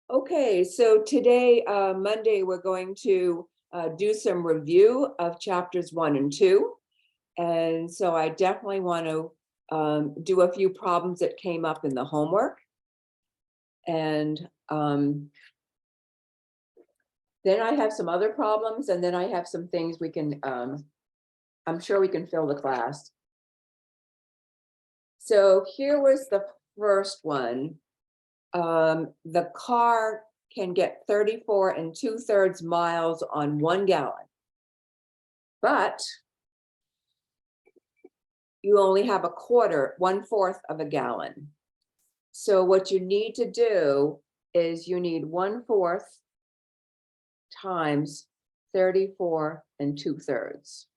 Okay, so today, Monday, we're going to do some review of chapters 1 and 2. And so I definitely want to do a few problems that came up in the homework. And then I have some other problems, and then I have some things we can, I'm sure we can fill the class. So here was the first one. The car can get 34 2/3 miles on 1 gallon. But you only have a quarter, 1/4 of a gallon. So what you need to do is you need 1/4 times 34 2/3.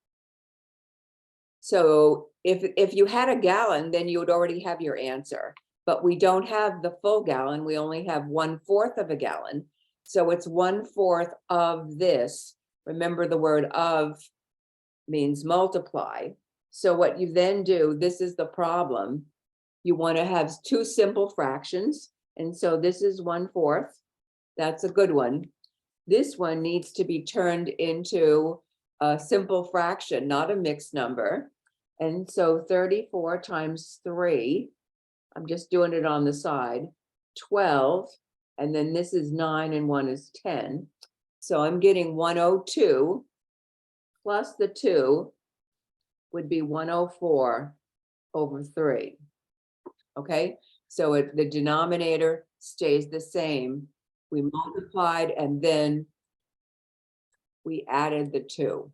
So if you had a gallon, then you would already have your answer. But we don't have the full gallon. We only have 1/4 of a gallon. So it's 1/4 of this. Remember, the word of means multiply. So what you then do, this is the problem. You want to have two simple fractions. And so this is 1/4. That's a good one. This one needs to be turned into a simple fraction, not a mixed number. And so 34 times 3, I'm just doing it on the side, 12. And then this is 9 and 1 is 10. So I'm getting 102 plus the 2 would be 104 over 3. Okay, so the denominator stays the same. We multiplied and then we added the 2.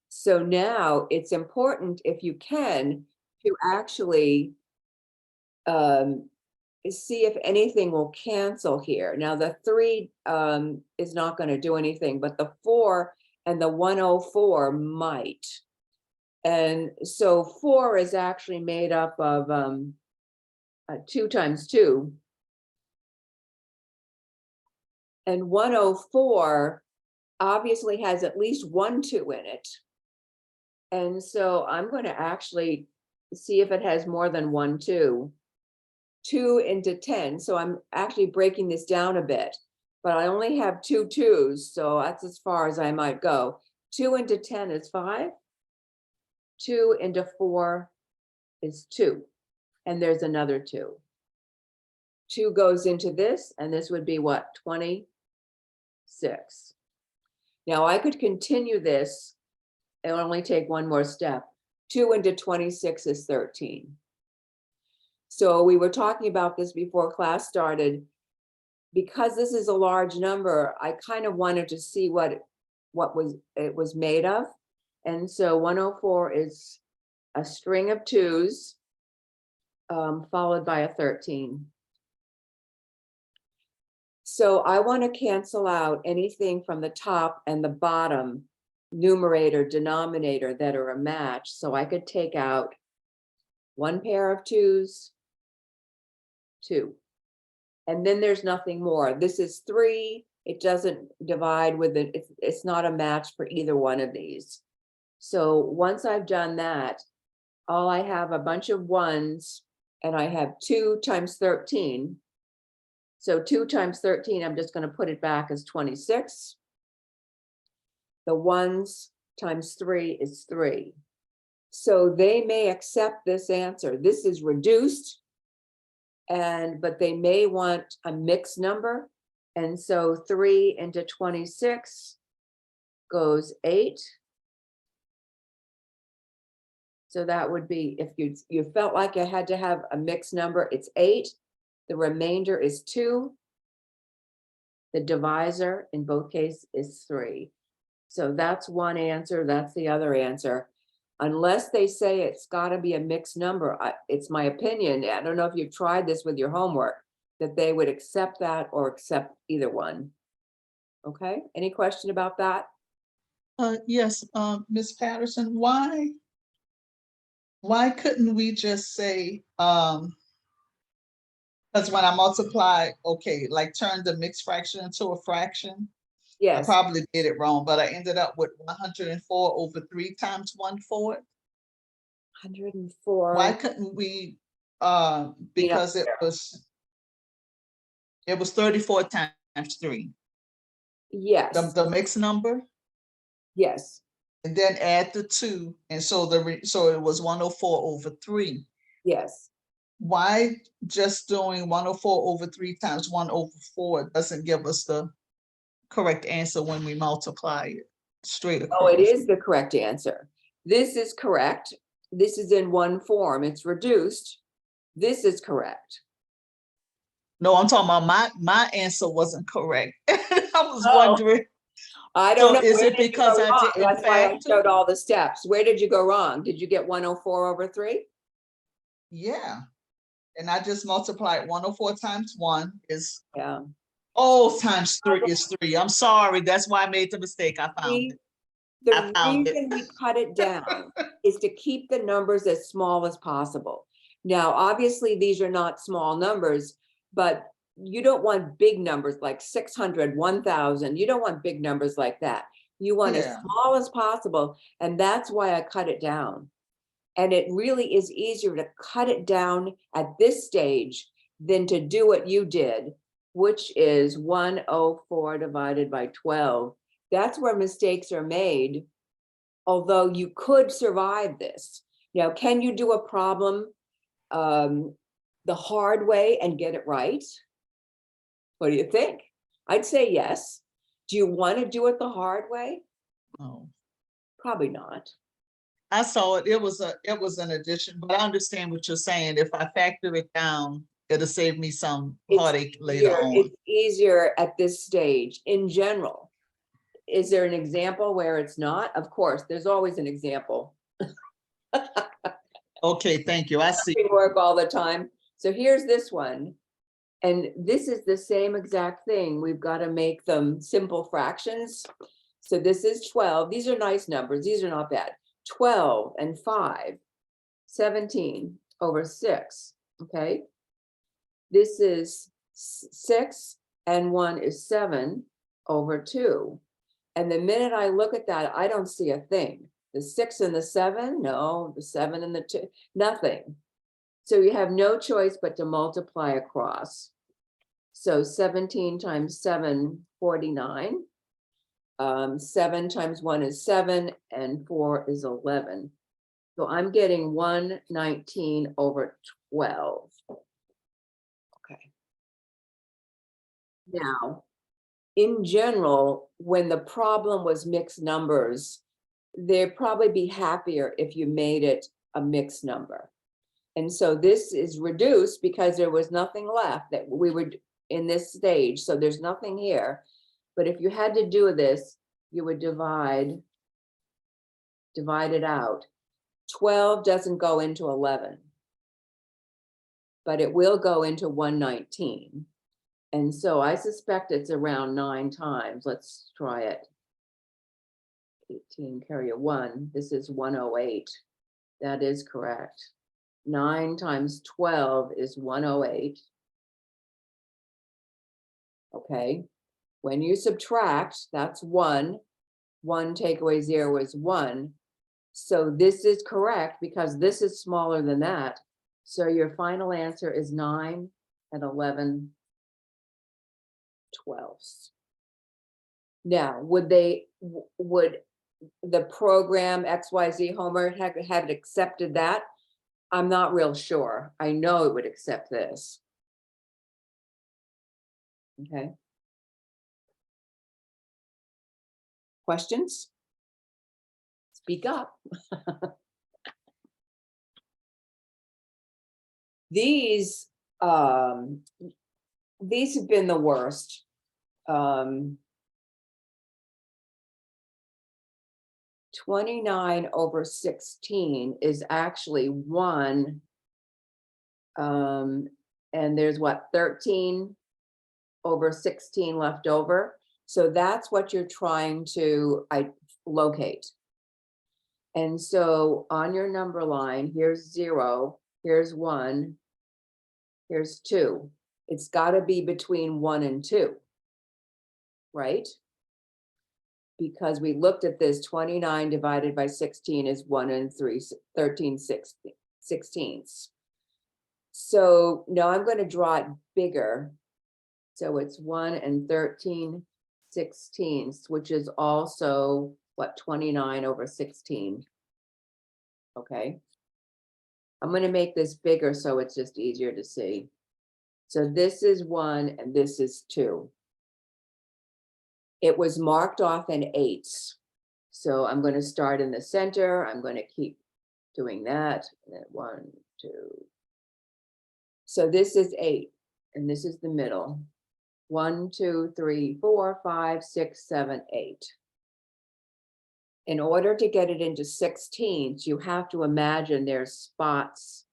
So now it's important, if you can, to actually see if anything will cancel here. Now the 3 is not going to do anything, but the 4 and the 104 might. And so 4 is actually made up of 2 times 2. And 104 obviously has at least 1 2 in it. And so I'm going to actually see if it has more than 1 2. 2 into 10. So I'm actually breaking this down a bit, but I only have 2 2s. So that's as far as I might go. 2 into 10 is 5. 2 into 4 is 2. And there's another 2. 2 goes into this, and this would be what? 26. Now I could continue this. It will only take one more step. 2 into 26 is 13. So we were talking about this before class started. Because this is a large number, I kind of wanted to see what it was made of. And so 104 is a string of 2s followed by a 13. So I want to cancel out anything from the top and the bottom, numerator, denominator, that are a match. So I could take out 1 pair of 2s, 2. And then there's nothing more. This is 3. It doesn't divide with it. It's not a match for either one of these. So once I've done that, all I have a bunch of 1s, and I have 2 times 13. So 2 times 13, I'm just going to put it back as 26. The 1s times 3 is 3. So they may accept this answer. This is reduced, but they may want a mixed number. And so 3 into 26 goes 8. So that would be, if you felt like you had to have a mixed number, it's 8. The remainder is 2. The divisor in both cases is 3. So that's one answer. That's the other answer. Unless they say it's got to be a mixed number, it's my opinion. I don't know if you've tried this with your homework, that they would accept that or accept either one. Okay, any question about that? Yes, Ms. Patterson, why couldn't we just say, because when I multiply, okay, like turn the mixed fraction into a fraction? I Yes, probably did it wrong, but I ended up with 104 over 3 times 1/4. 104. Why couldn't we, You know, because it was, It was 34 times 3. Yes, The mixed number, yes, and then add the 2, and so so it was 104 over 3. yes. Why just doing 104 over 3 times 1 over 4 doesn't give us the correct answer when we multiply it straight Oh, it across? is the correct answer. This is correct. This is in one form. It's reduced. This is correct. No, I'm talking about my answer wasn't correct. I was Oh, wondering, I don't so know. is Where it did you because go I wrong? didn't That's why I factor? showed all the steps. Where did you go wrong? Did you get 104 over 3? Yeah, and I just multiplied 104 times 1 is, Yeah. oh, times 3 is 3. I'm sorry, that's why I made the mistake. I found See, it. I the found it. reason we cut it down is to keep the numbers as small as possible. Now, obviously, these are not small numbers, but you don't want big numbers like 600, 1,000. You don't want big numbers like that. You want as Yeah. small as possible, and that's why I cut it down. And it really is easier to cut it down at this stage than to do what you did, which is 104 divided by 12. That's where mistakes are made, although you could survive this. Now, can you do a problem the hard way and get it right? What do you think? I'd say yes. Do you want to do it the hard way? Oh, Probably not. I saw it. It was an addition, but I understand what you're saying. If I factor it down, it'll save me some heartache later on. It's easier at this stage in general. Is there an example where it's not? Of course, there's always an example. Okay, thank you. I see. We work all the time. So here's this one. And this is the same exact thing. We've got to make them simple fractions. So this is 12. These are nice numbers. These are not bad. 12 and 5, 17 over 6. Okay. This is 6 and 1 is 7 over 2. And the minute I look at that, I don't see a thing. The 6 and the 7, no, the 7 and the 2, nothing. So you have no choice but to multiply across. So 17 times 7, 49. 7 times 1 is 7, and 4 is 11. So I'm getting 119 over 12. Okay. Now, in general, when the problem was mixed numbers, they'd probably be happier if you made it a mixed number. And so this is reduced because there was nothing left that we were in this stage. So there's nothing here. But if you had to do this, you would divide it out. 12 doesn't go into 11, but it will go into 119. And so I suspect it's around 9 times. Let's try it. 18 carry a 1. This is 108. That is correct. 9 times 12 is 108. Okay. When you subtract, that's 1. 1 take away 0 is 1. So this is correct because this is smaller than that. So your final answer is 9 and 11 twelfths. Now, would the program XYZ Homer have accepted that? I'm not real sure. I know it would accept this. Okay. Questions? Speak up. These have been the worst. 29 over 16 is actually 1. And there's what, 13 over 16 left over. So that's what you're trying to locate. And so on your number line, here's 0, here's 1, here's 2. It's got to be between 1 and 2, right? Because we looked at this, 29 divided by 16 is 1 and 3, 13 sixteenths. So now I'm going to draw it bigger. So it's 1 13/16, which is also, what, 29/16. Okay. I'm gonna make this bigger so it's just easier to see. So this is 1 and this is 2. It was marked off in 8s. So I'm gonna start in the center. I'm gonna keep doing that. And then 1, 2. So this is 8, and this is the middle. 1, 2, 3, 4, 5, 6, 7, 8. In order to get it into 16s, you have to imagine there's spots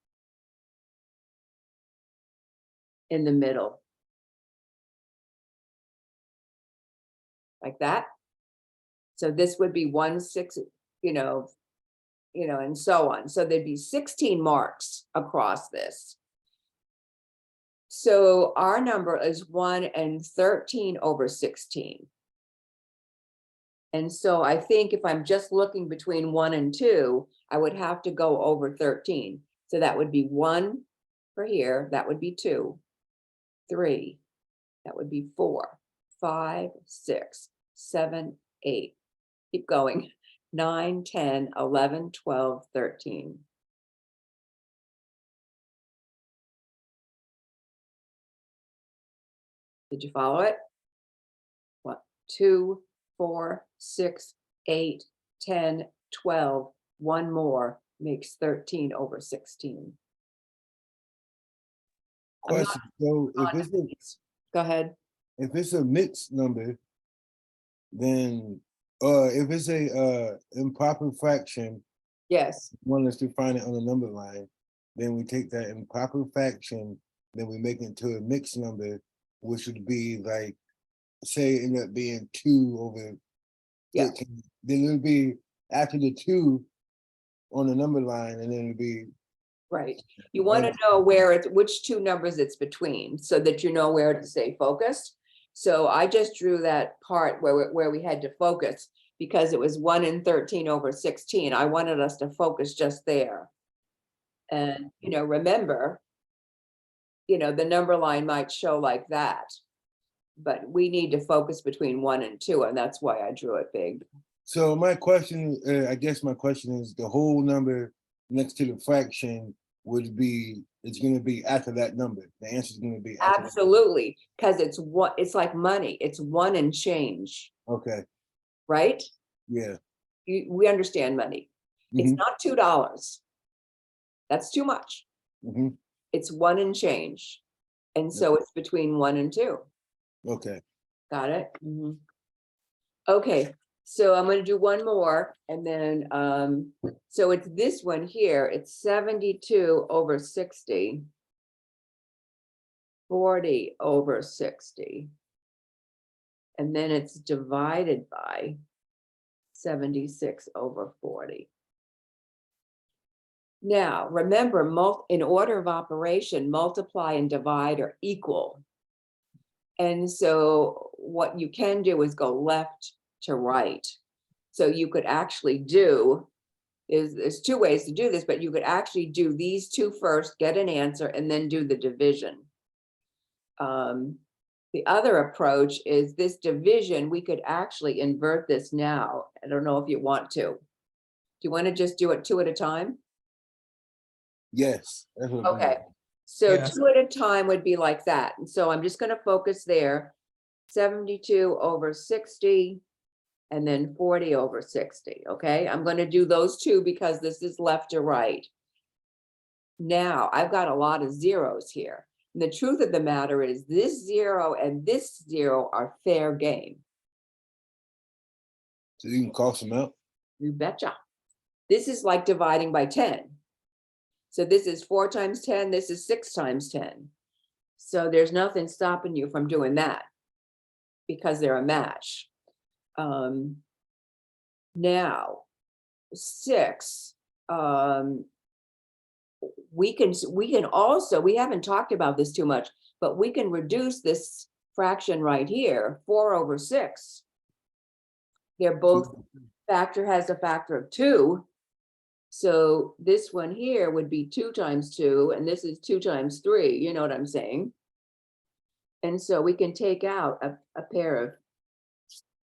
in the middle. Like that. So this would be 1, 6, and so on. So there'd be 16 marks across this. So our number is 1 13/16. And so I think if I'm just looking between 1 and 2, I would have to go over 13. So that would be 1 for here, that would be 2, 3, that would be 4, 5, 6, 7, 8. Keep going. 9, 10, 11, 12, 13. Did you follow it? 1, 2, 4, 6, 8, 10, 12. One more makes 13/16. I'm not Question, so on these. Go ahead. if it's a mixed number, then, if it's a, improper fraction, Yes, want us to find it on the number line, then we take that improper fraction, then we make it into a mixed number, which would be like, say, it end up being 2/13. Yeah. Then it'll be after the 2 on the number line, and then it'll be, right. You want to know which two numbers it's between so that you know where to stay focused. So I just drew that part where we had to focus because it was 1 13/16. I wanted us to focus just there. And, remember, the number line might show like that. But we need to focus between 1 and 2, and that's why I drew it big. so my question, I guess my question is, the whole number next to the fraction would be, it's gonna be after that number. The answer is gonna be after that. Absolutely, because it's like money. It's 1 and change, Okay, right? yeah. We understand money. It's Mhm, not $2. That's too much. mhm, It's 1 and change. And so it's between 1 and 2. okay. Got it? Mhm. Okay, so I'm gonna do one more and then, so it's this one here, it's 72/60. 40/60. And then it's divided by 76/40. Now, remember, in order of operation, multiply and divide are equal. And so what you can do is go left to right. So you could actually do, there's 2 ways to do this, but you could actually do these 2 first, get an answer, and then do the division. The other approach is this division, we could actually invert this now. I don't know if you want to. Do you want to just do it 2 at a time? Yes. That's what I'm Okay, doing. so Yes. 2 at a time would be like that. And so I'm just going to focus there. 72/60 and then 40/60. Okay, I'm going to do those 2 because this is left to right. Now I've got a lot of zeros here. And the truth of the matter is this 0 and this 0 are fair game. So you can cross them out? You betcha. This is like dividing by 10. So this is 4 times 10, this is 6 times 10. So there's nothing stopping you from doing that because they're a match. Now, 6, we can also, we haven't talked about this too much, but we can reduce this fraction right here, 4/6. They're both, factor has a factor of 2. So this one here would be 2 times 2, and this is 2 times 3, you know what I'm saying? And so we can take out a pair of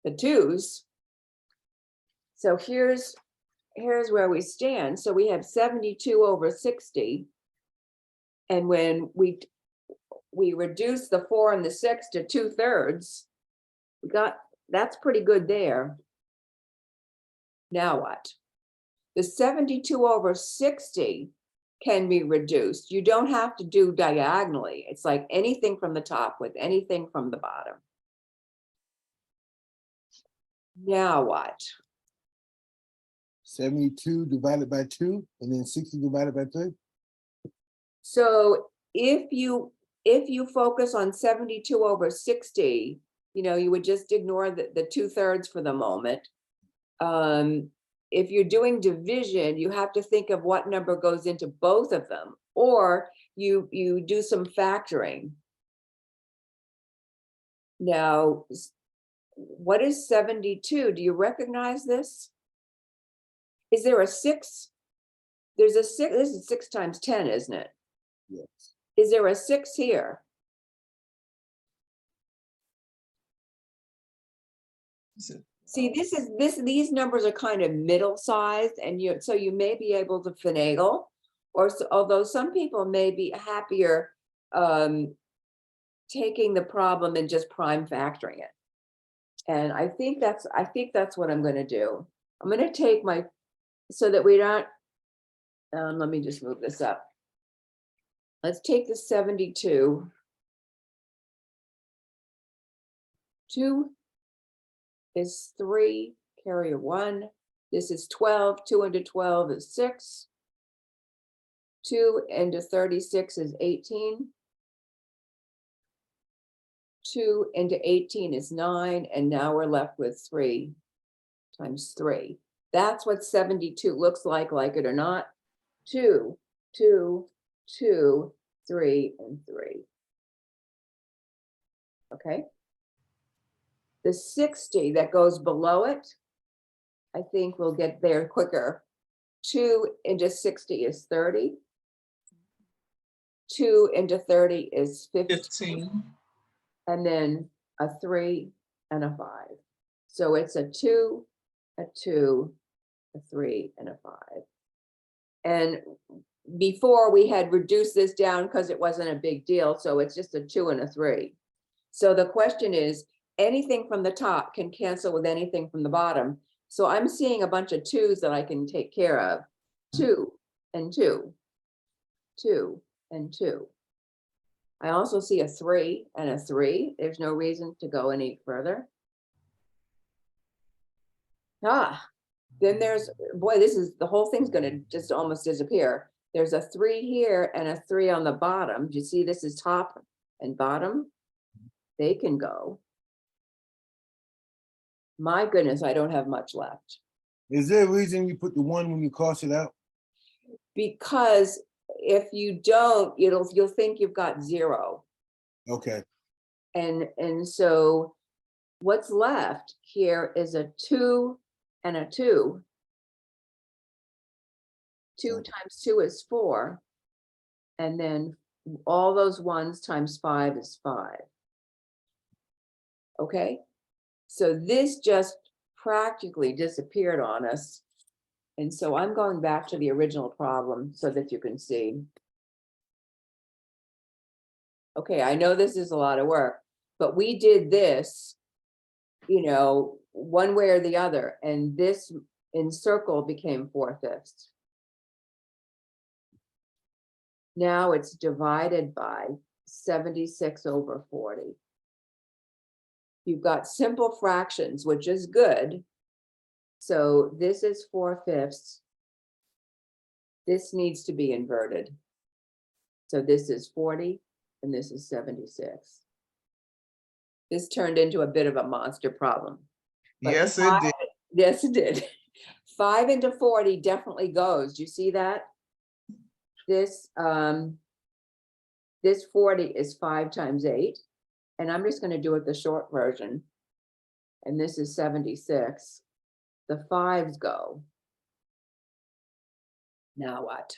the twos. So here's where we stand. So we have 72 over 60. And when we reduce the 4 and the 6 to 2/3, that's pretty good there. Now what? The 72 over 60 can be reduced. You don't have to do diagonally. It's like anything from the top with anything from the bottom. Now what? 72 divided by 2, and then 60 divided by 3. So if you focus on 72 over 60, you would just ignore the 2/3 for the moment. If you're doing division, you have to think of what number goes into both of them, or you do some factoring. Now, what is 72? Do you recognize this? Is there a 6? There's a 6. This is 6 times 10, isn't it? Yes. Is there a 6 here? See, these numbers are kind of middle-sized, and so you may be able to finagle, although some people may be happier taking the problem and just prime factoring it. And I think that's what I'm going to do. I'm going to take so that we don't. Let me just move this up. Let's take the 72. 2 is 3, carry a 1. This is 12. 2 into 12 is 6. 2 into 36 is 18. 2 into 18 is 9. And now we're left with 3 times 3. That's what 72 looks like it or not. 2, 2, 2, 3, and 3. Okay. The 60 that goes below it, I think we'll get there quicker. 2 into 60 is 30. 2 into 30 is 15. And then a 3 and a 5. So it's a 2, a 2, a 3, and a 5. And before we had reduced this down because it wasn't a big deal. So it's just a 2 and a 3. So the question is, anything from the top can cancel with anything from the bottom. So I'm seeing a bunch of 2s that I can take care of. 2 and 2, 2 and 2. I also see a 3 and a 3. There's no reason to go any further. Then there's, boy, the whole thing's going to just almost disappear. There's a 3 here and a 3 on the bottom. Do you see this is top and bottom? They can go. My goodness, I don't have much left. Is there a reason you put the 1 when you cross it out? Because if you don't, you'll think you've got 0. Okay. And so what's left here is a 2 and a 2. 2 times 2 is 4. And then all those 1s times 5 is 5. Okay, so this just practically disappeared on us. And so I'm going back to the original problem so that you can see. Okay, I know this is a lot of work, but we did this, one way or the other, and this in circle became 4/5. Now it's divided by 76 over 40. You've got simple fractions, which is good. So this is 4/5. This needs to be inverted. So this is 40 and this is 76. This turned into a bit of a monster problem. But Yes, it did. Yes, it did. 5 into 40 definitely goes. Do you see that? This 40 is 5 times 8. And I'm just going to do it the short version. And this is 76. The 5s go. Now what?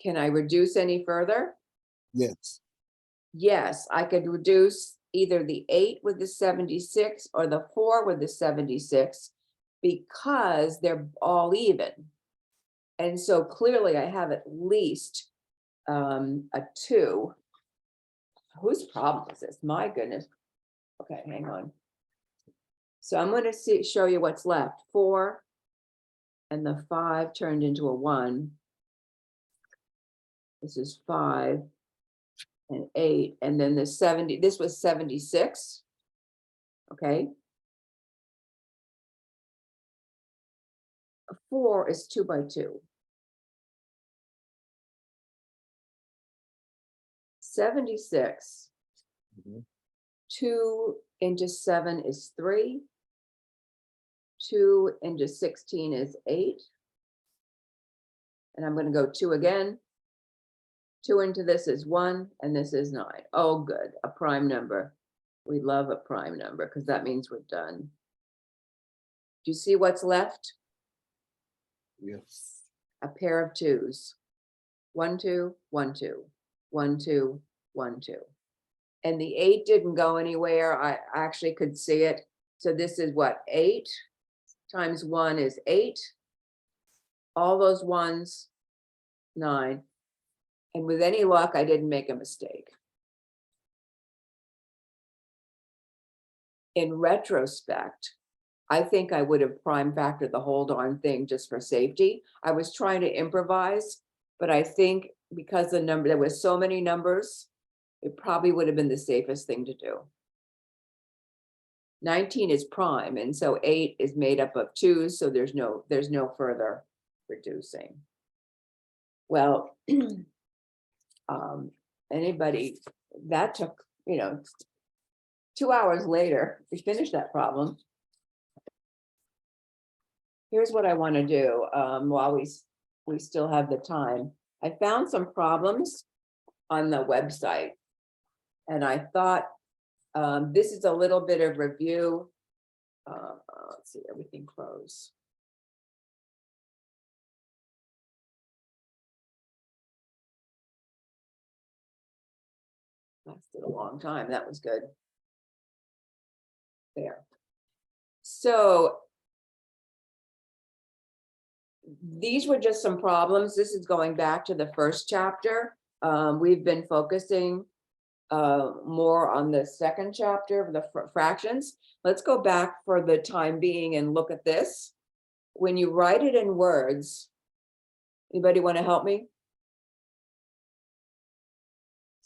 Can I reduce any further? Yes. yes, I could reduce either the 8 with the 76 or the 4 with the 76 because they're all even. And so clearly I have at least a 2. Whose problem is this? My goodness. Okay, hang on. So I'm going to show you what's left. 4 and the 5 turned into a 1. This is 5 and 8, and then the 70, this was 76. Okay. 4 is 2 by 2. 76. Mhm. 2 into 7 is 3. 2 into 16 is 8. And I'm going to go 2 again. 2 into this is 1, and this is 9. Oh, good, a prime number. We love a prime number because that means we're done. Do you see what's left? Yes. A pair of 2s. 1, 2, 1, 2, 1, 2, 1, 2. And the 8 didn't go anywhere. I actually could see it. So this is what, 8 times 1 is 8. All those 1s, 9. And with any luck, I didn't make a mistake. In retrospect, I think I would have prime factored the whole darn thing just for safety. I was trying to improvise, but I think because there was so many numbers, it probably would have been the safest thing to do. 19 is prime, and so 8 is made up of 2s, so there's no further reducing. Well, anybody, that took, 2 hours later, we finished that problem. Here's what I want to do while we still have the time. I found some problems on the website, and I thought this is a little bit of review. Let's see, everything close. Lasted a long time. That was good. There. So these were just some problems. This is going back to the first chapter. We've been focusing more on the second chapter of the fractions. Let's go back for the time being and look at this. When you write it in words, anybody want to help me?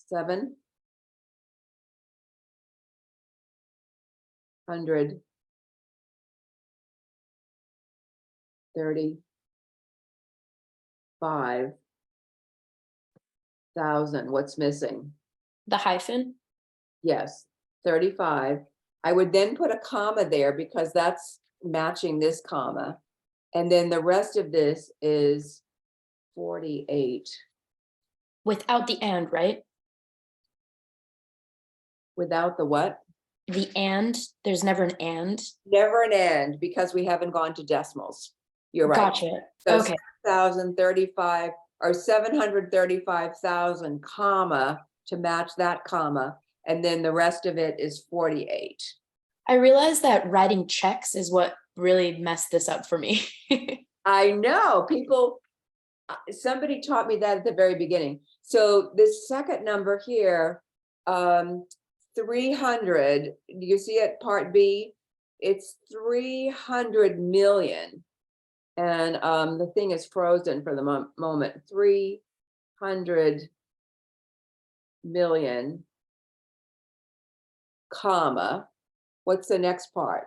735,000. What's missing? The hyphen? Yes, 35. I would then put a comma there because that's matching this comma. And then the rest of this is 48 Without the and, right? without the what? The and, there's never an and. Never an end because we haven't gone to decimals. You're right. Gotcha. So Okay. 7,035 or 735,000 comma to match that comma. And then the rest of it is 48. I realized that writing checks is what really messed this up for me. I know people, somebody taught me that at the very beginning. So this second number here, 300, do you see it, part B? It's 300 million. And the thing is frozen for the moment. 300 million, comma. What's the next part?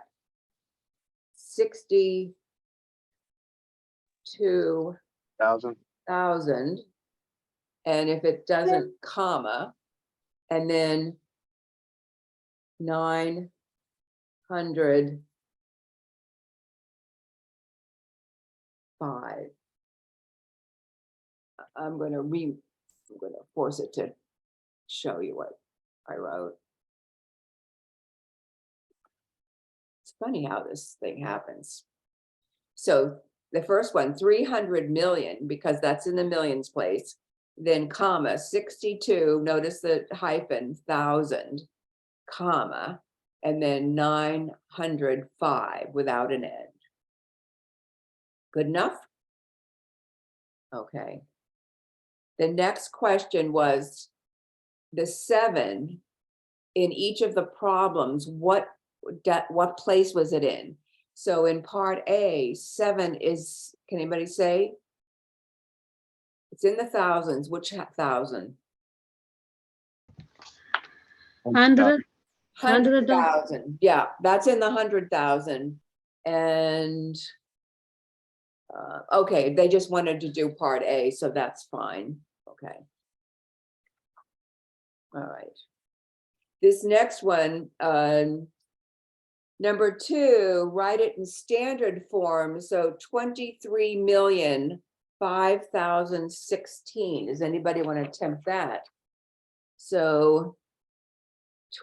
62,000. And if it doesn't, comma, and then 905. I'm going to force it to show you what I wrote. It's funny how this thing happens. So the first one, 300 million, because that's in the millions place. then comma, 62, notice the hyphen, 1,000, comma, and then 905 without an end. Good enough? Okay. The next question was the 7 in each of the problems, what place was it in? So in part A, 7 is, can anybody say? It's in the thousands, which 1,000? 100. 100,000, yeah, that's in the 100,000. And okay, they just wanted to do part A, so that's fine, okay. All right. This next one, number 2, write it in standard form, so 23,005,016. Does anybody want to attempt that? So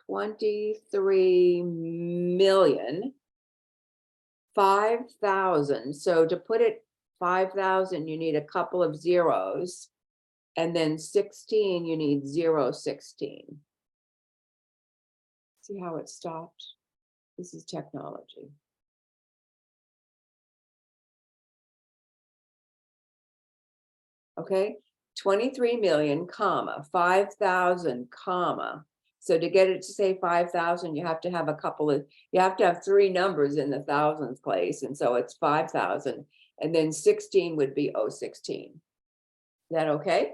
23,005,000. So to put it 5,000, you need a couple of zeros. And then 16, you need 016. See how it stopped? This is technology. Okay, 23 million, comma, 5,000, comma. So to get it to say 5,000, you have to have you have to have 3 numbers in the thousands place. And so it's 5,000. And then 16 would be 016. Is that okay?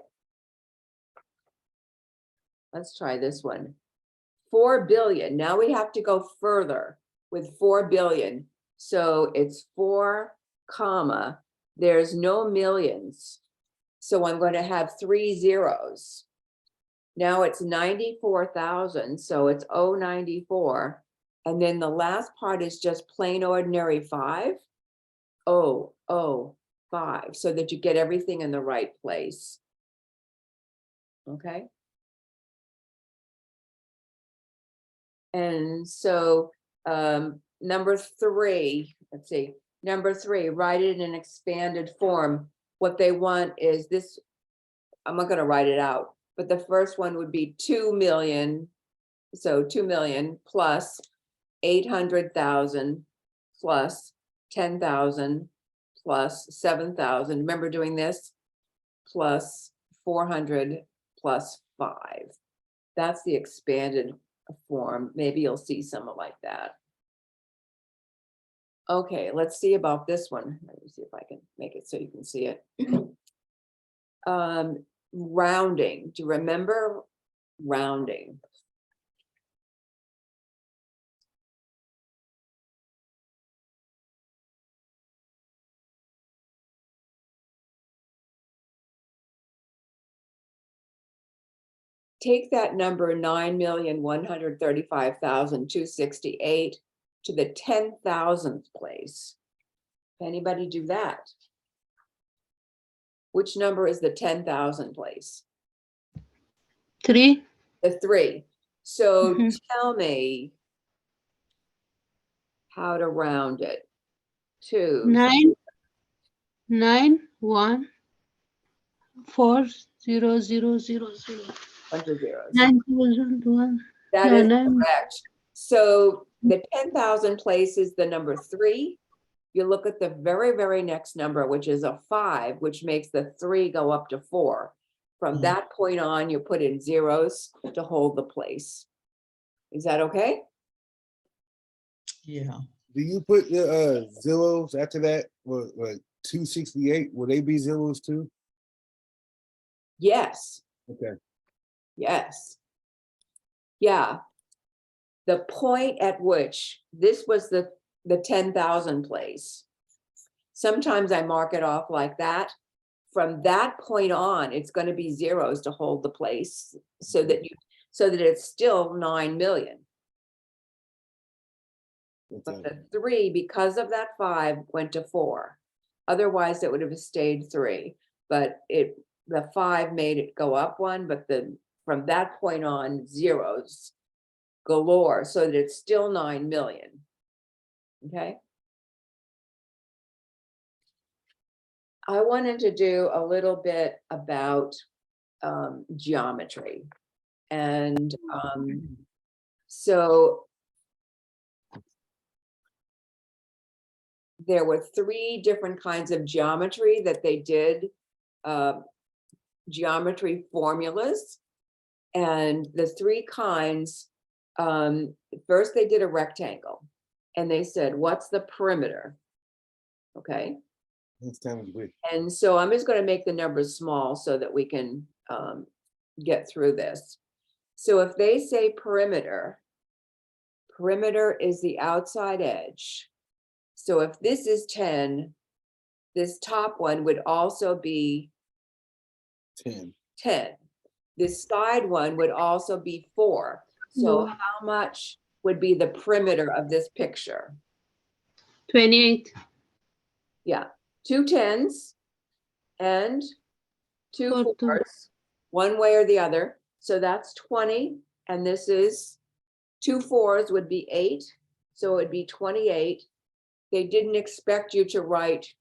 Let's try this one. 4 billion. Now we have to go further with 4 billion. So it's 4, comma, there's no millions. So I'm going to have 3 zeros. Now it's 94,000. So it's 094. And then the last part is just plain ordinary 5. 005, so that you get everything in the right place. Okay. And so number 3, let's see, number 3, write it in an expanded form. What they want is this, I'm not going to write it out, but the first one would be 2 million. So 2 million plus 800,000 plus 10,000 plus 7,000. Remember doing this? Plus 400 plus 5. That's the expanded form. Maybe you'll see something like that. Okay, let's see about this one. Let me see if I can make it so you can see it. Rounding. Do you remember rounding? Take that number 9,135,268 to the 10,000th place. Anybody do that? Which number is the 10,000 place? 3. The 3. So Mhm. tell me how to round it to 9 1 4 0 0 0 0. bunch of zeros. 9,001. That No, is 9. correct. So the 10,000 place is the number 3. You look at the very, very next number, which is a 5, which makes the 3 go up to 4. From Mhm. that point on, you put in zeros to hold the place. Is that okay? Yeah. Do you put the zeros after that? What 268? Will they be zeros too? Yes, Okay. yes. Yeah. The point at which this was the 10,000 place. Sometimes I mark it off like that. From that point on, it's going to be zeros to hold the place so that it's still 9 million. But Okay. the 3, because of that 5, went to 4. Otherwise, it would have stayed 3. But the 5 made it go up 1, but from that point on, zeros galore, so that it's still 9 million. Okay. I wanted to do a little bit about geometry. And so there were 3 different kinds of geometry that they did, geometry formulas. And the 3 kinds, first they did a rectangle and they said, what's the perimeter? Okay, That's kind of weird. and so I'm just gonna make the numbers small so that we can get through this. So if they say perimeter, perimeter is the outside edge. So if this is 10, this top one would also be 10. 10. This side one would also be 4. So No. how much would be the perimeter of this picture? 28. Yeah, 2 10s and 2 Four, 4s, one way or the other. So that's 20, and this is 2 4s would be 8, so it'd be 28. They didn't expect you to write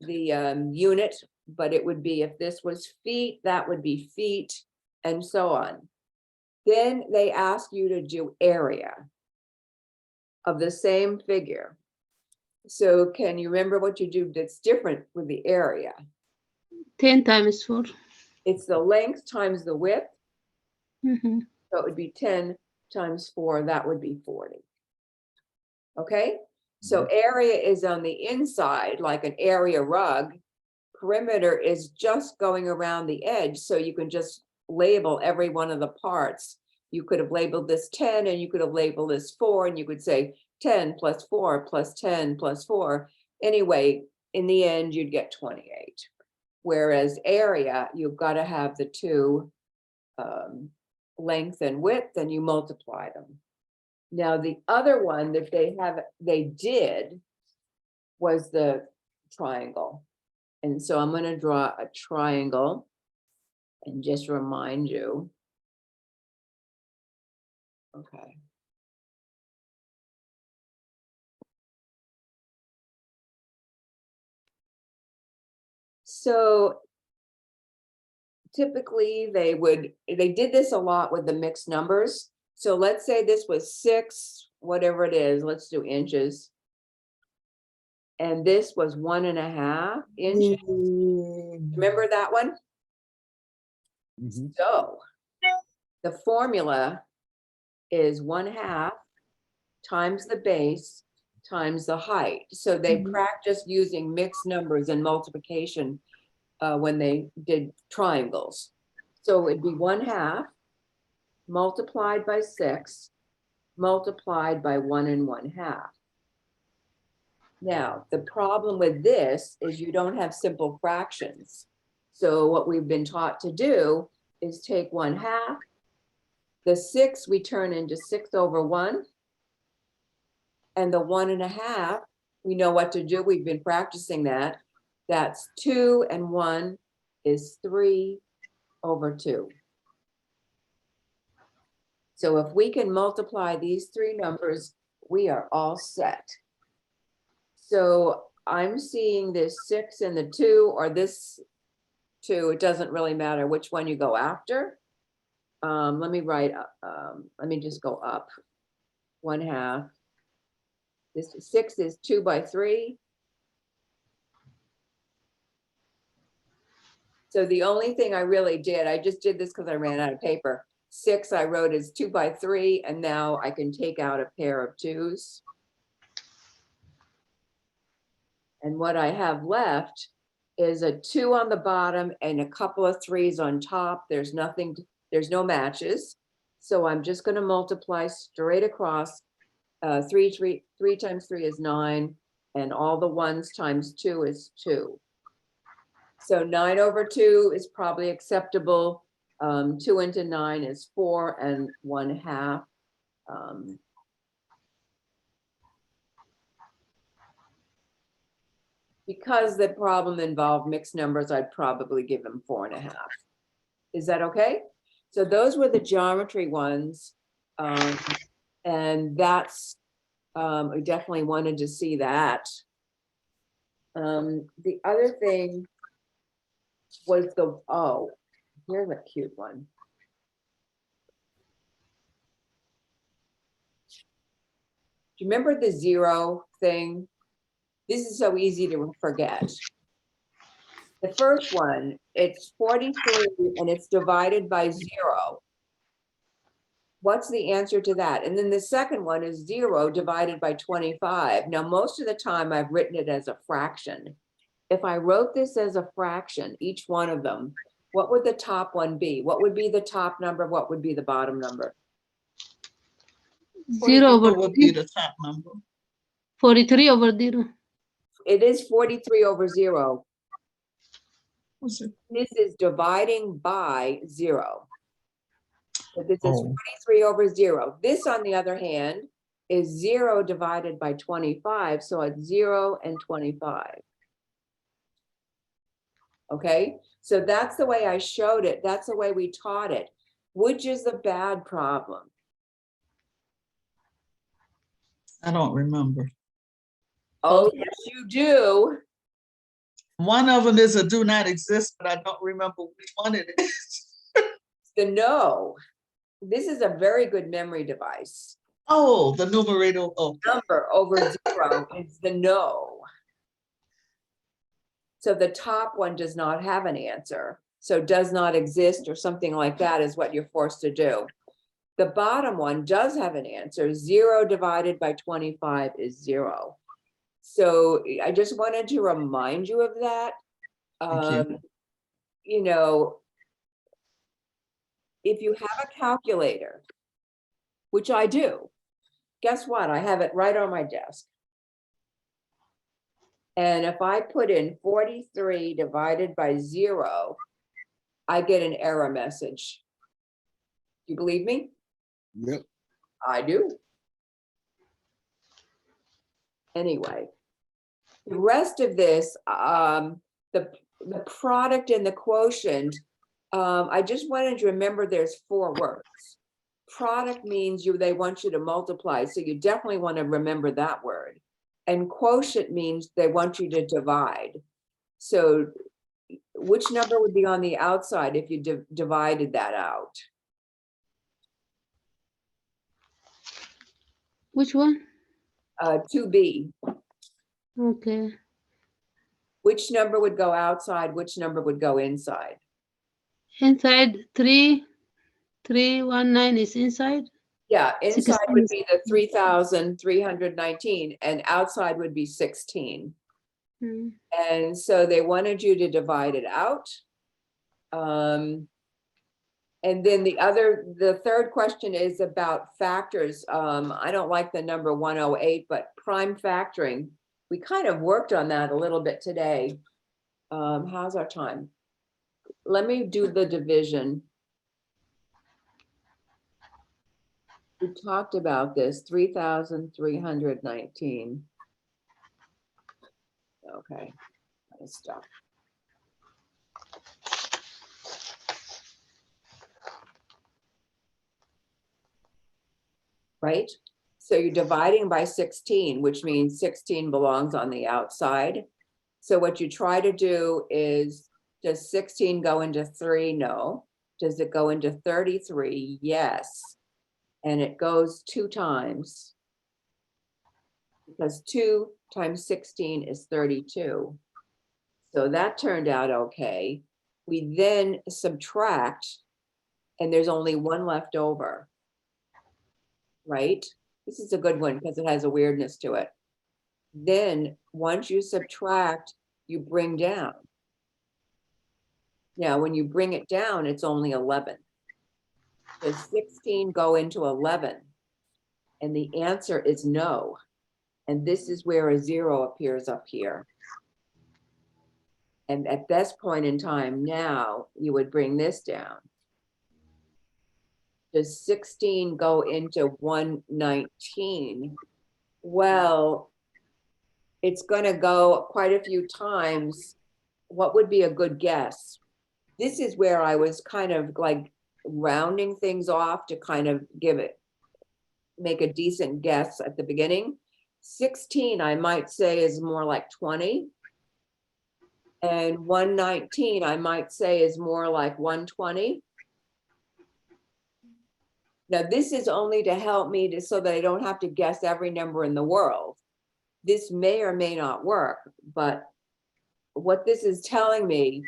the unit, but it would be, if this was feet, that would be feet, and so on. Then they ask you to do area of the same figure. So can you remember what you do that's different with the area? 10 times 4. It's the length times the width, Mhm. so it would be 10 times 4, that would be 40. Okay, so area is on the inside, like an area rug. Perimeter is just going around the edge, so you can just label every one of the parts. You could have labeled this 10, and you could have labeled this 4, and you could say 10 plus 4 plus 10 plus 4. Anyway, in the end, you'd get 28. Whereas area, you've got to have the 2 length and width, and you multiply them. Now, the other one that they did was the triangle. And so I'm going to draw a triangle and just remind you. Okay. So typically they did this a lot with the mixed numbers. So let's say this was 6, whatever it is, let's do inches. And this was 1.5 inches. Remember that one? Mhm. So the formula is 1/2 times the base times the height. So they Mhm. practiced using mixed numbers and multiplication when they did triangles. So it'd be 1/2 multiplied by 6 multiplied by 1 1/2. Now, the problem with this is you don't have simple fractions. So what we've been taught to do is take 1/2. The 6 we turn into 6 over 1. And the 1.5, we know what to do. We've been practicing that. That's 2 and 1 is 3 over 2. So if we can multiply these 3 numbers, we are all set. So I'm seeing this 6 and the 2, or this 2, it doesn't really matter which one you go after. Let me write, let me just go up 1/2. This 6 is 2 by 3. So the only thing I really did, I just did this because I ran out of paper. 6 I wrote as 2 by 3, and now I can take out a pair of 2s. And what I have left is a 2 on the bottom and a couple of 3s on top. There's nothing, there's no matches. So I'm just going to multiply straight across. 3 times 3 is 9, and all the 1s times 2 is 2. So 9 over 2 is probably acceptable. 2 into 9 is 4 and 1/2. Because the problem involved mixed numbers, I'd probably give them 4.5. Is that okay? So those were the geometry ones. And that's, I definitely wanted to see that. The other thing was Here's a cute one. Do you remember the zero thing? This is so easy to forget. The first one, it's 43 and it's divided by 0. What's the answer to that? And then the second one is 0 divided by 25. Now, most of the time I've written it as a fraction. If I wrote this as a fraction, each one of them, what would the top one be? What would be the top number? What would be the bottom number? 0 What over would be 3, the top number? 43 over 0. It is 43 over 0. What's it? This is dividing by 0. So this is Oh. 43 over 0. This, on the other hand, is 0 divided by 25. So it's 0 and 25. Okay, so that's the way I showed it. That's the way we taught it. Which is the bad problem? I don't remember. Oh, yes, you do. One of them is a do not exist, but I don't remember which one it is. The no. This is a very good memory device. Oh, the numerator. Oh, Number over 0 is the no. So the top one does not have an answer. So does not exist or something like that is what you're forced to do. The bottom one does have an answer. 0 divided by 25 is 0. So I just wanted to remind you of that. Thank you. You know, if you have a calculator, which I do, guess what? I have it right on my desk. And if I put in 43 divided by 0, I get an error message. You believe me? Yep. I do. Anyway, the rest of this, the product and the quotient, I just wanted you to remember there's 4 words. Product means they want you to multiply, so you definitely want to remember that word. And quotient means they want you to divide. So which number would be on the outside if you divided that out? Which one? 2b. Okay. Which number would go outside? Which number would go inside? Inside 319 is inside. Yeah, inside would 16. be the 3,319 and outside would be 16. Mm. And so they wanted you to divide it out. And then the third question is about factors. I don't like the number 108, but prime factoring, we kind of worked on that a little bit today. How's our time? Let me do the division. We talked about this, 3,319. Okay, let's stop. Right? So you're dividing by 16, which means 16 belongs on the outside. So what you try to do is, does 16 go into 3? No. Does it go into 33? Yes. And it goes 2 times. Because 2 times 16 is 32. So that turned out okay. We then subtract, and there's only 1 left over. Right? This is a good one because it has a weirdness to it. Then once you subtract, you bring down. Now, when you bring it down, it's only 11. Does 16 go into 11? And the answer is no. And this is where a 0 appears up here. And at this point in time now, you would bring this down. Does 16 go into 119? Well, it's going to go quite a few times. What would be a good guess? This is where I was kind of like rounding things off to kind of make a decent guess at the beginning. 16, I might say, is more like 20. And 119, I might say is more like 120. Now, this is only to help me to, so that I don't have to guess every number in the world. This may or may not work, but what this is telling me,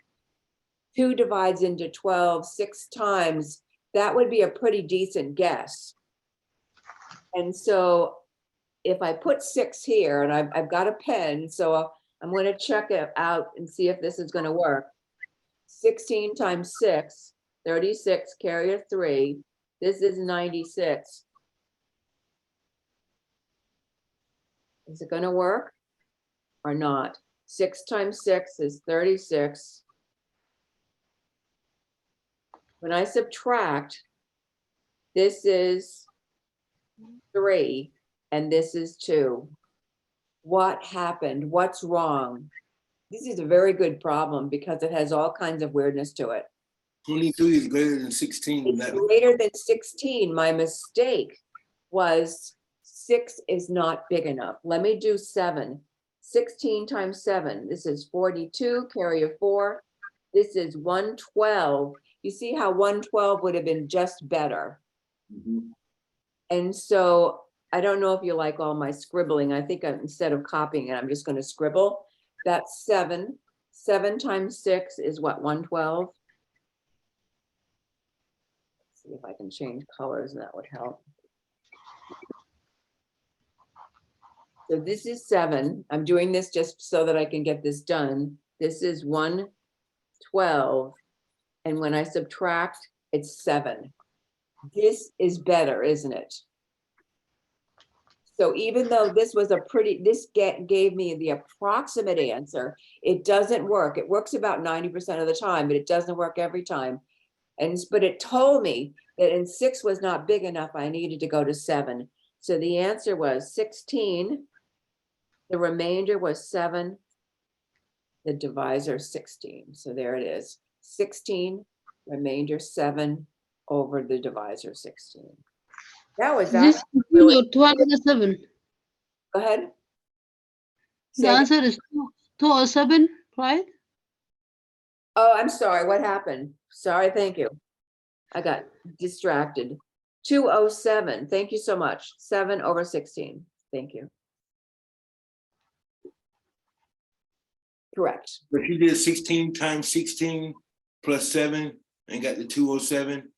2 divides into 12 6 times, that would be a pretty decent guess. And so if I put 6 here, and I've got a pen, so I'm going to check it out and see if this is going to work. 16 times 6, 36, carry a 3. This is 96. Is it going to work or not? 6 times 6 is 36. When I subtract, this is 3 and this is 2. What happened? What's wrong? This is a very good problem because it has all kinds of weirdness to it. 23 is greater than 16. It's greater than 16. My mistake was 6 is not big enough. Let me do 7. 16 times 7. This is 42, carry a 4. This is 112. You see how 112 would have been just better. Mhm. And so I don't know if you like all my scribbling. I think instead of copying it, I'm just going to scribble. That's 7. 7 times 6 is what, 112? Let's see if I can change colors and that would help. So this is 7. I'm doing this just so that I can get this done. This is 112. And when I subtract, it's 7. This is better, isn't it? So even though this was a pretty, this gave me the approximate answer, it doesn't work. It works about 90% of the time, but it doesn't work every time. But it told me that in 6 was not big enough, I needed to go to 7. So the answer was 16. The remainder was 7. The divisor 16. So there it is. 16, remainder 7 over the divisor 16. That was that. This is really- 207. Go ahead. The Say again. answer is 207, right? Oh, I'm sorry. What happened? Sorry. Thank you. I got distracted. 207. Thank you so much. 7 over 16. Thank you. Correct. But you did 16 times 16 plus 7 and got the 207.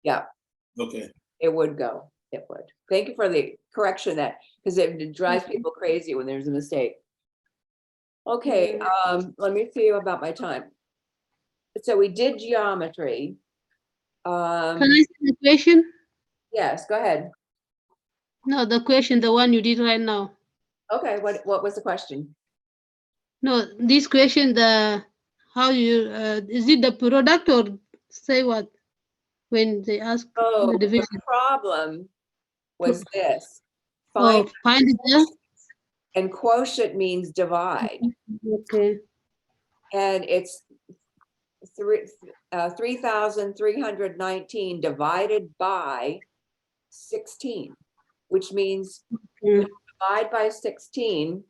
Yeah, Okay. it would go. It would. Thank you for the correction of that, because it drives people crazy when there's a mistake. Okay, let me see about my time. So we did geometry. Can I see the question? Yes, go ahead. No, the question, the one you did right now. Okay, what was the question? No, this question, how you, is it the product or say what? When they ask Oh, the the division. problem was this. Oh, find it there? And quotient means divide, Okay. and it's 3,319 divided by 16, which means Mm, divide by 16,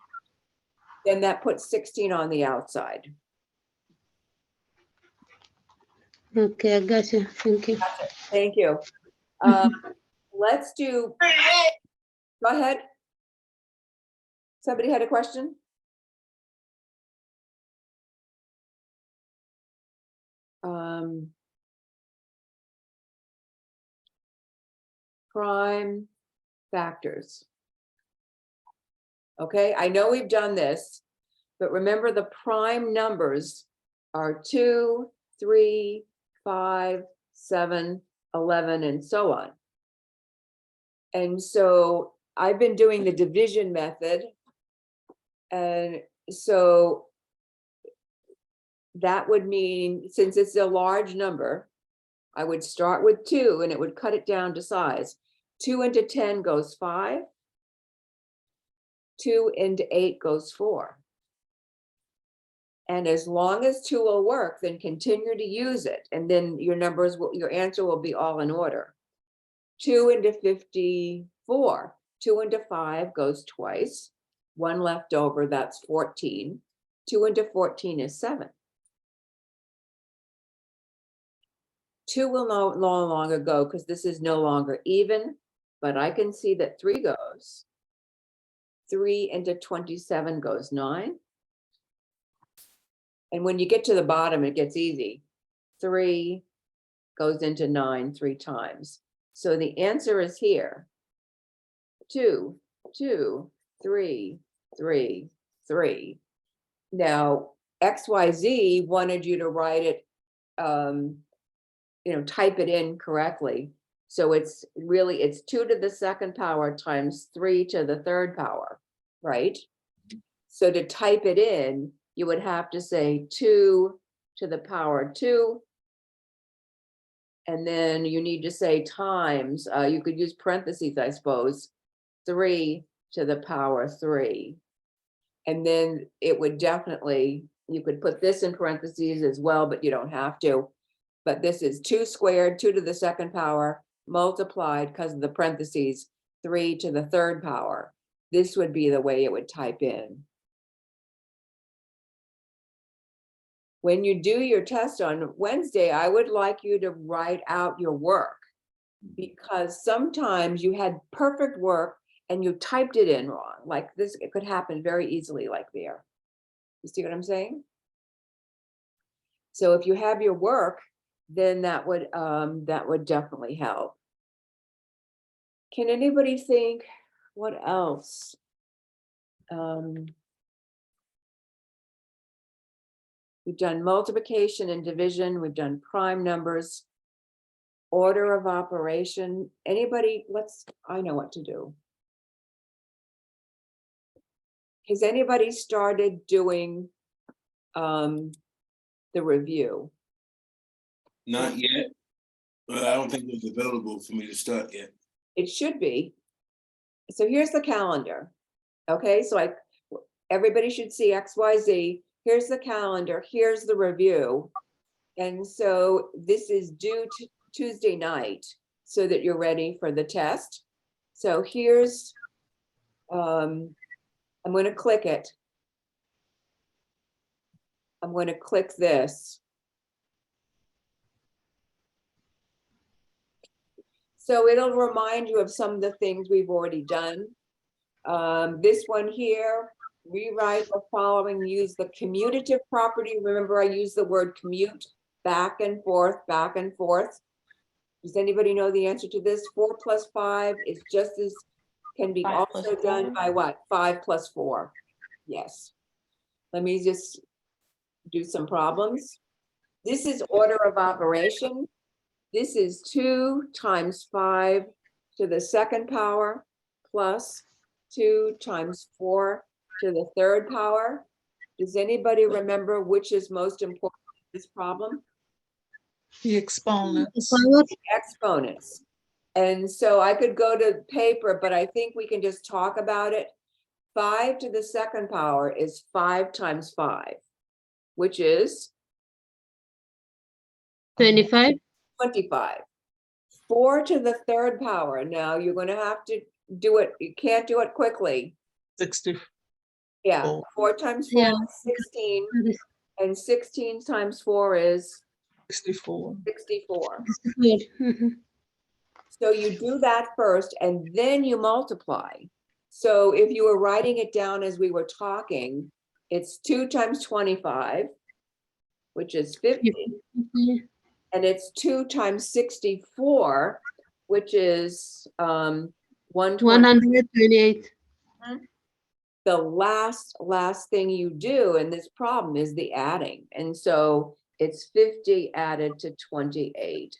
then that puts 16 on the outside. Okay, I got you. Thank you. Thank you. Let's do, go ahead. Somebody had a question? Prime factors. Okay, I know we've done this, but remember the prime numbers are 2, 3, 5, 7, 11, and so on. And so I've been doing the division method. And so that would mean, since it's a large number, I would start with 2 and it would cut it down to size. 2 into 10 goes 5. 2 into 8 goes 4. And as long as 2 will work, then continue to use it. And then your numbers will, your answer will be all in order. 2 into 54. 2 into 5 goes twice. 1 left over, that's 14. 2 into 14 is 7. 2 will no longer go because this is no longer even, but I can see that 3 goes. 3 into 27 goes 9. And when you get to the bottom, it gets easy. 3 goes into 9 3 times. So the answer is here. 2, 2, 3, 3, 3. Now, XYZ wanted you to write it, type it in correctly. So it's 2 to the second power times 3 to the third power, right? So to type it in, you would have to say 2 to the power 2. And then you need to say times, you could use parentheses, I suppose, 3 to the power 3. And then it would definitely, you could put this in parentheses as well, but you don't have to. But this is 2 squared, 2 to the second power, multiplied because of the parentheses, 3 to the third power. This would be the way it would type in. When you do your test on Wednesday, I would like you to write out your work, because sometimes you had perfect work and you typed it in wrong. Like this, it could happen very easily like there. You see what I'm saying? So if you have your work, then that would definitely help. Can anybody think what else? We've done multiplication and division. We've done prime numbers, order of operation. Anybody, I know what to do. Has anybody started doing the review? Not yet, but I don't think it's available for me to start yet. It should be. So here's the calendar. Okay, so everybody should see XYZ. Here's the calendar, here's the review. And so this is due to Tuesday night so that you're ready for the test. So here's, I'm going to click it. I'm going to click this. So it'll remind you of some of the things we've already done. This one here, rewrite the following, use the commutative property. Remember, I used the word commute, back and forth, back and forth. Does anybody know the answer to this? 4 plus 5 is just as, can be 5 plus also done 4. by what? 5 plus 4. Yes. Let me just do some problems. This is order of operation. This is 2 times 5 to the second power plus 2 times 4 to the third power. Does anybody remember which is most important in this problem? The exponents. Exponents. And so I could go to paper, but I think we can just talk about it. 5 to the second power is 5 times 5, which is 25. 25. 4 to the third power. Now you're going to have to do it. You can't do it quickly. 60. Yeah, Oh. 4 times 4 Yeah. is 16, and 16 times 4 is 64. 64. Mhm. So you do that first and then you multiply. So if you were writing it down as we were talking, it's 2 times 25, which is 50, and it's 2 times 64, which is 120. 128. The last thing you do in this problem is the adding. And so it's 50 added to 28.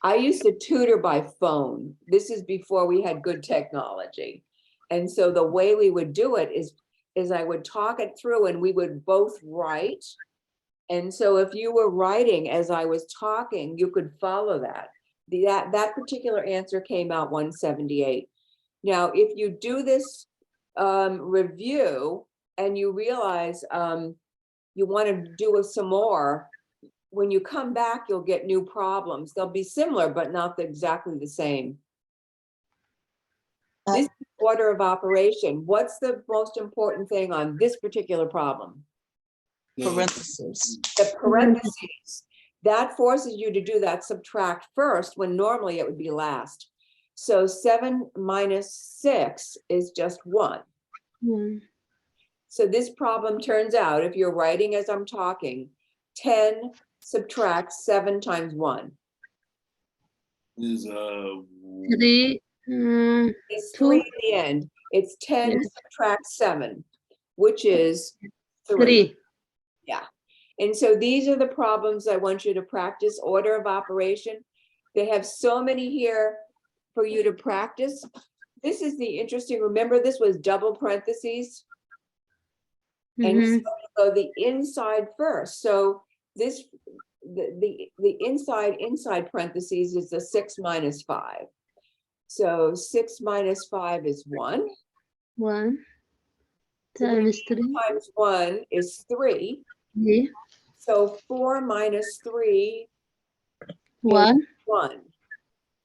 I used to tutor by phone. This is before we had good technology. And so the way we would do it is I would talk it through and we would both write. And so if you were writing as I was talking, you could follow that. That particular answer came out 178. Now, if you do this review and you realize you want to do some more, when you come back, you'll get new problems. They'll be similar, but not exactly the same. This is order of operation. What's the most important thing on this particular problem? Parentheses. The parentheses. That forces you to do that subtract first when normally it would be last. So 7 minus 6 is just 1. One. So this problem turns out, if you're writing as I'm talking, 10 subtract 7 times 1 Is 3. is 2. 3 at the end. It's 10 Yes. subtract 7, which is 3. 3. And so these are the problems I want you to practice, order of operation. They have so many here for you to practice. This is the interesting, remember this was double parentheses? And so Mhm. you go the inside first. So this, the inside parentheses is the 6 minus 5. So 6 minus 5 is 1. 1 times 3. Times 1 is 3. Yeah. So 4 minus 3 1. 1.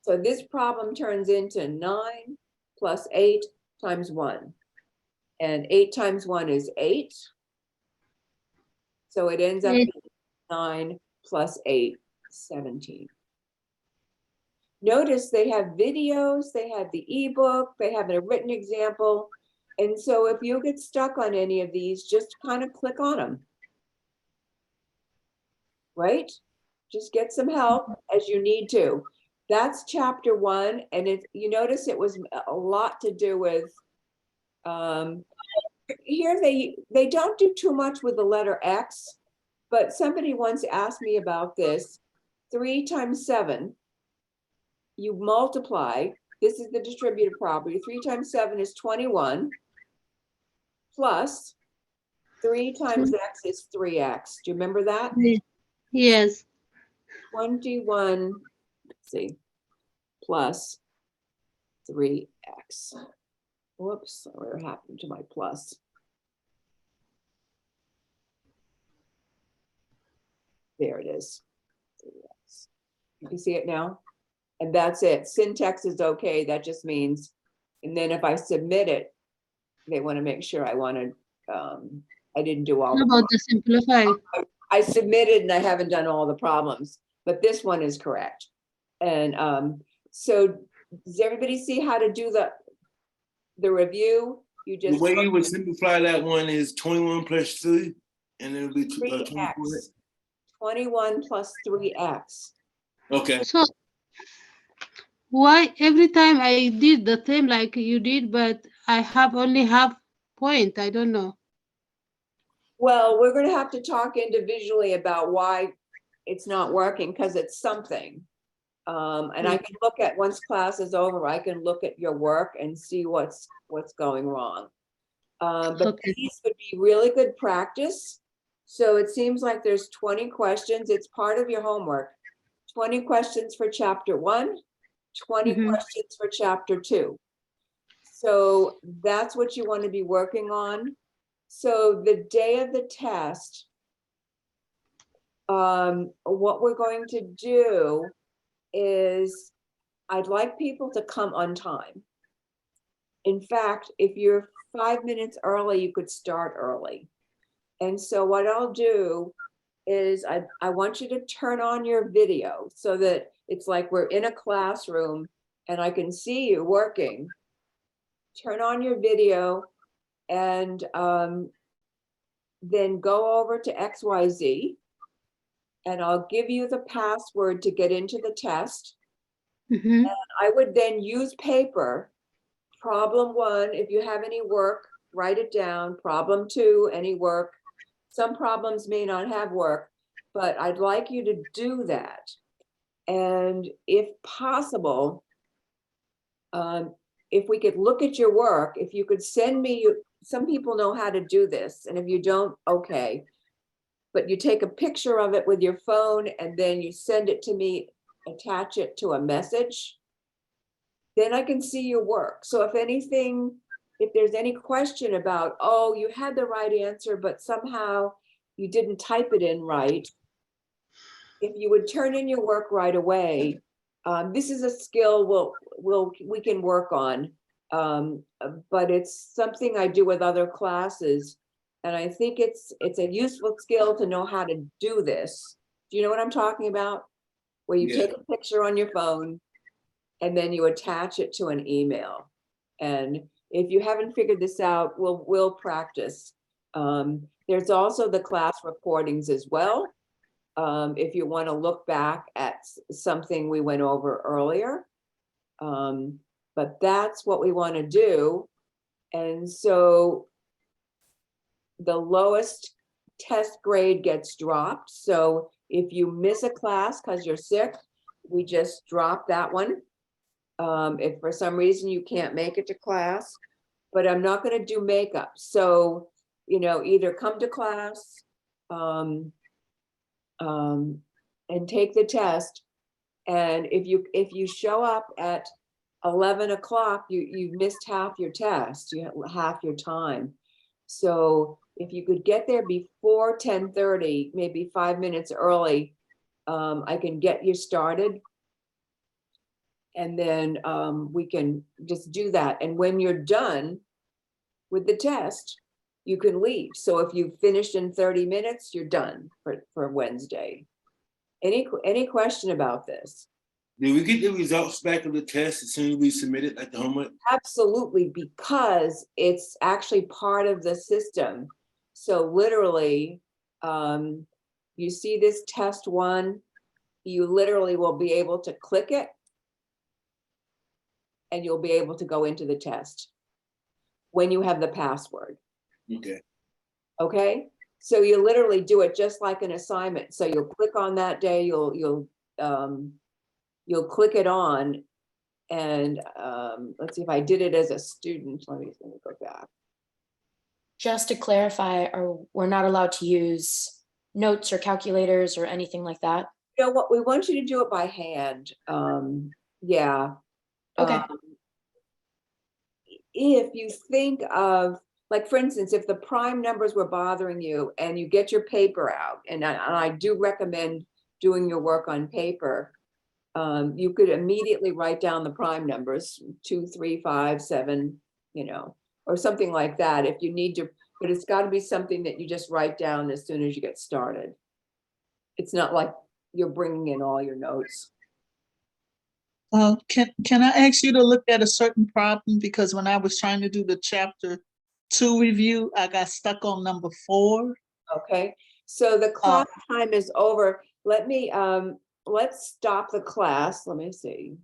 So this problem turns into 9 plus 8 times 1. And 8 times 1 is 8. So it ends up Eight. being 9 plus 8, 17. Notice they have videos, they have the ebook, they have a written example. And so if you get stuck on any of these, just kind of click on them. Right? Just get some help as you need to. That's chapter 1, and you notice it was a lot to do with, here they don't do too much with the letter X, but somebody once asked me about this. 3 times 7, you multiply, this is the distributive property, 3 times 7 is 21, plus 3 times X is 3X. Do you remember that? Yes. 21, let's see, plus 3X. Whoops, what happened to my plus? There it is. 3X. You can see it now? And that's it. Syntax is okay. That just means, and then if I submit it, they want to make sure I didn't do all How the, about the simplify? I submitted and I haven't done all the problems, but this one is correct. And so does everybody see how to do the review? You the just way you would simplify that one is 21 plus 3, and it'll be 24. 3X. 21 plus 3X. Okay. So why every time I did the same like you did, but I have only half point? I don't know. Well, we're gonna have to talk individually about why it's not working, because it's something. And I can look at, once class is over, I can look at your work and see what's going wrong. But Okay. these would be really good practice. So it seems like there's 20 questions. It's part of your homework. 20 questions for chapter 1, 20 Mhm. questions for chapter 2. So that's what you want to be working on. So the day of the test, what we're going to do is I'd like people to come on time. In fact, if you're 5 minutes early, you could start early. And so what I'll do is I want you to turn on your video so that it's like we're in a classroom and I can see you working. Turn on your video and then go over to XYZ and I'll give you the password to get into the test. Mhm. I would then use paper. Problem 1, if you have any work, write it down. Problem 2, any work. Some problems may not have work, but I'd like you to do that. And if possible, if we could look at your work, if you could send me, some people know how to do this, and if you don't, okay. But you take a picture of it with your phone and then you send it to me, attach it to a message, then I can see your work. So if anything, if there's any question about, oh, you had the right answer, but somehow you didn't type it in right, if you would turn in your work right away, this is a skill we can work on. But it's something I do with other classes. And I think it's a useful skill to know how to do this. Do you know what I'm talking about? Where you Yeah. take a picture on your phone and then you attach it to an email. And if you haven't figured this out, we'll practice. There's also the class recordings as well. If you want to look back at something we went over earlier. But that's what we want to do. And so the lowest test grade gets dropped. So if you miss a class because you're sick, we just drop that one. If for some reason you can't make it to class, but I'm not going to do makeup. So, you know, either come to class and take the test. And if you show up at 11 o'clock, you've missed half your test, half your time. So if you could get there before 10:30, maybe 5 minutes early, I can get you started. And then we can just do that. And when you're done with the test, you can leave. So if you've finished in 30 minutes, you're done for Wednesday. Any question about this? Did we get the results back of the test as soon as we submitted, like the homework? Absolutely, because it's actually part of the system. So literally, you see this test one, you literally will be able to click it and you'll be able to go into the test when you have the password. Okay. Okay, so you literally do it just like an assignment. So you'll click on that day, you'll click it on, and let's see if I did it as a student. Let me go back. Just to clarify, we're not allowed to use notes or calculators or anything like that? You know what? We want you to do it by hand. Yeah. Okay. If you think of, like, for instance, if the prime numbers were bothering you and you get your paper out, and I do recommend doing your work on paper, you could immediately write down the prime numbers, 2, 3, 5, 7, you know, or something like that if you need to, but it's got to be something that you just write down as soon as you get started. It's not like you're bringing in all your notes. Can I ask you to look at a certain problem? Because when I was trying to do the chapter 2 review, I got stuck on number 4. Okay, so the class time is over. Let me, let's stop the class. Let me see.